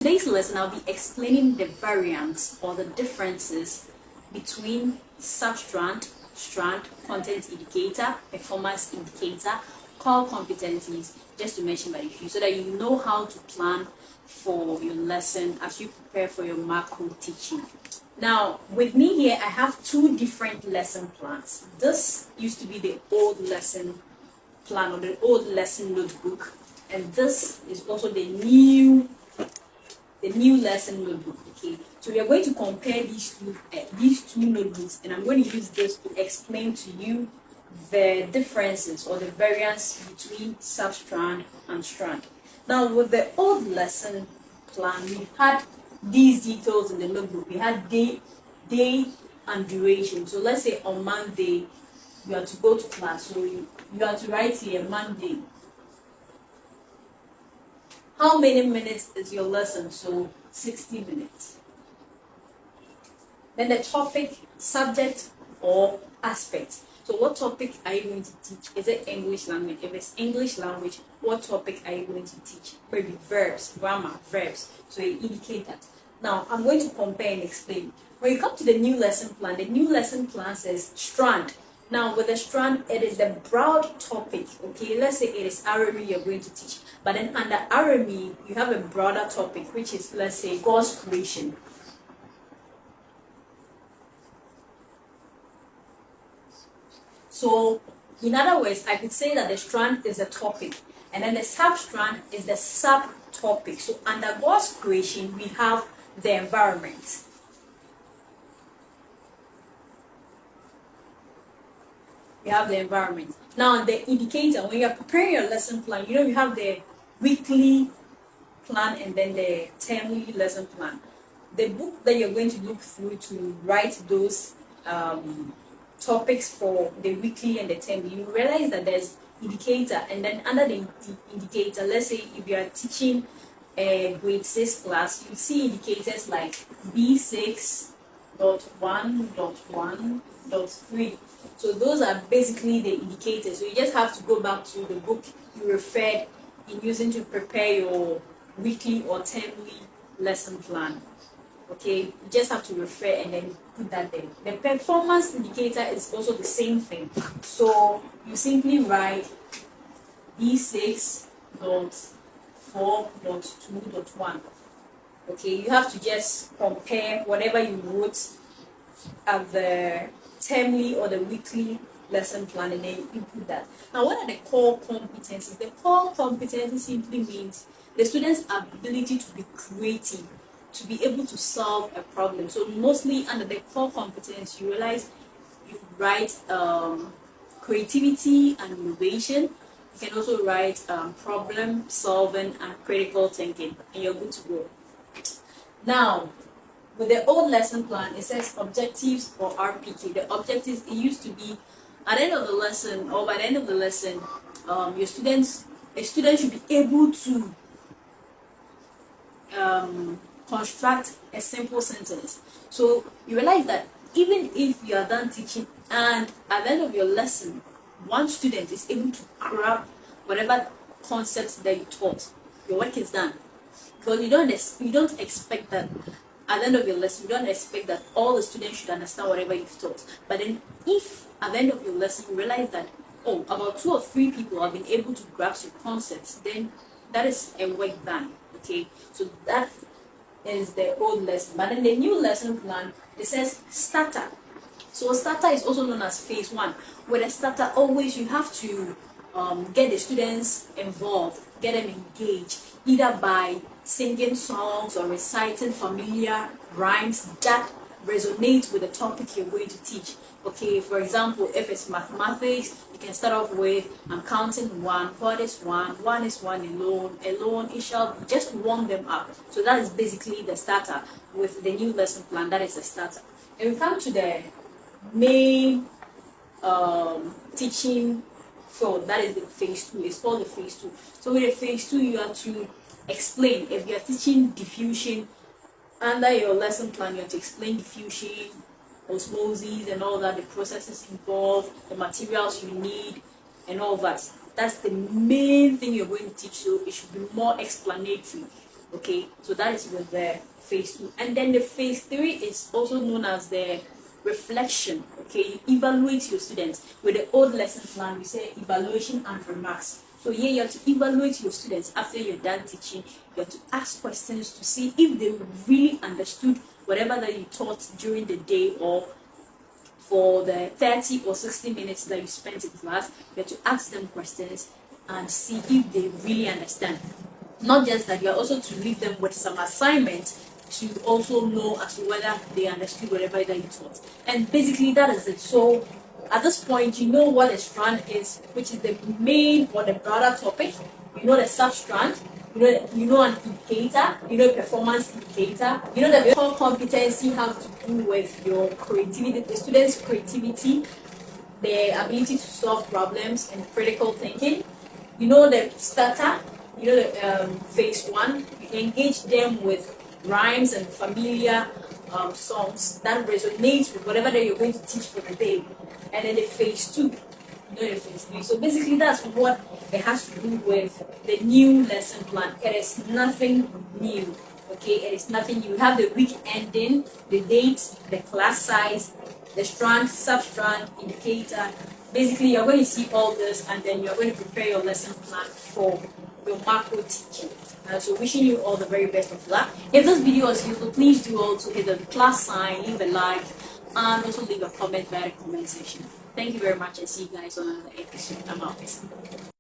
today's lesson, I'll be explaining the variants or the differences between substrand, strand, content indicator, performance indicator, core competencies, just to mention by a few, so that you know how to plan for your lesson as you prepare for your macro teaching. Now, with me here, I have two different lesson plans. This used to be the old lesson plan or the old lesson notebook, and this is also the new lesson notebook. Okay, so we are going to compare these two notebooks, and I'm going to use this to explain to you the differences or the variance between substrand and strand. Now, with the old lesson plan, we had these details in the notebook. We had day and duration. So let's say on Monday you are to go to class, so you are to write here Monday. How many minutes is your lesson? So 60 minutes. Then the topic, subject or aspect. So what topic are you going to teach? Is it English language? If it's English language, what topic are you going to teach? Maybe verbs, grammar, verbs. So you indicate that. Now I'm going to compare and explain. When you come to the new lesson plan, the new lesson plan says strand. Now with the strand, it is the broad topic. Okay, let's say it is RME you're going to teach. But then under RME, you have a broader topic, which is, let's say, God's creation. So, in other words, I could say that the strand is the topic, and then the sub-strand is the subtopic. So, under God's creation, we have the environment. We have the environment. Now, the indicator, when you're preparing your lesson plan, you have the weekly plan and then the termly lesson plan. The book that you're going to look through to write those topics for the weekly and the term, you realize that there's indicator, and then under the indicator, let's say if you are teaching a grade 6 class, you see indicators like B6.1.1.3. So those are basically the indicators. So you just have to go back to the book you referred in using to prepare your weekly or termly lesson plan. Okay, you just have to refer and then put that there. The performance indicator is also the same thing. So you simply write B6.4.2.1. Okay, you have to just compare whatever you wrote at the termly or the weekly lesson plan, and then you input that. Now, what are the core competencies? The core competency simply means the student's ability to be creative, to be able to solve a problem. So mostly under the core competence, you realize you write creativity and innovation. You can also write problem solving and critical thinking, and you're good to go. Now, with the old lesson plan, it says objectives or RPK. The objectives, it used to be at the end of the lesson or by the end of the lesson, a student should be able to construct a simple sentence. So you realize that even if you are done teaching and at the end of your lesson, one student is able to grab whatever concepts that you taught, your work is done. Because you don't expect that at the end of your lesson, you don't expect that all the students should understand whatever you've taught. But then if at the end of your lesson you realize that, oh, about 2 or 3 people have been able to grasp your concepts, then that is a work done. Okay, so that is the old lesson. But in the new lesson plan, it says starter. So starter is also known as phase 1. With a starter, always you have to get the students involved, get them engaged, either by singing songs or reciting familiar rhymes that resonate with the topic you're going to teach. Okay, for example, if it's mathematics, you can start off with, I'm counting 1, what is 1? 1 is 1 alone, it shall be, just to warm them up. So that is basically the starter. With the new lesson plan, that is the starter. And we come to the main teaching field, that is the phase 2. It's called the phase 2. So with the phase 2, you have to explain. If you're teaching diffusion, under your lesson plan, you have to explain diffusion, osmosis, and all that, the processes involved, the materials you need, and all that. That's the main thing you're going to teach, so it should be more explanatory. Okay, so that is with the phase 2. And then the phase 3 is also known as the reflection. Okay, you evaluate your students. With the old lesson plan, we say evaluation and remarks. So here you have to evaluate your students after you're done teaching. You have to ask questions to see if they really understood whatever that you taught during the day, or for the 30 or 60 minutes that you spent in class. You have to ask them questions and see if they really understand. Not just that, you are also to leave them with some assignments to also know as to whether they understood whatever that you taught. And basically that is it. So at this point, you know what a strand is, which is the main or the broader topic. You know the substrand, you know an indicator, you know performance indicator, you know the core competency have to do with your creativity, the students' creativity, their ability to solve problems and critical thinking. You know the starter, you know the phase 1, you engage them with rhymes and familiar songs that resonate with whatever that you're going to teach for the day. And then the phase 2, you know the phase 3. So basically that's what it has to do with the new lesson plan. It is nothing new. Okay, it is nothing. You have the week ending, the date, the class size, the strand, substrand, indicator. Basically, you're going to see all this, and then you're going to prepare your lesson plan for your macro teaching. So wishing you all the very best of luck. If this video was useful, please do also hit the plus sign, leave a like, and also leave a comment via the comment section. Thank you very much, and see you guys on another episode. I'm out.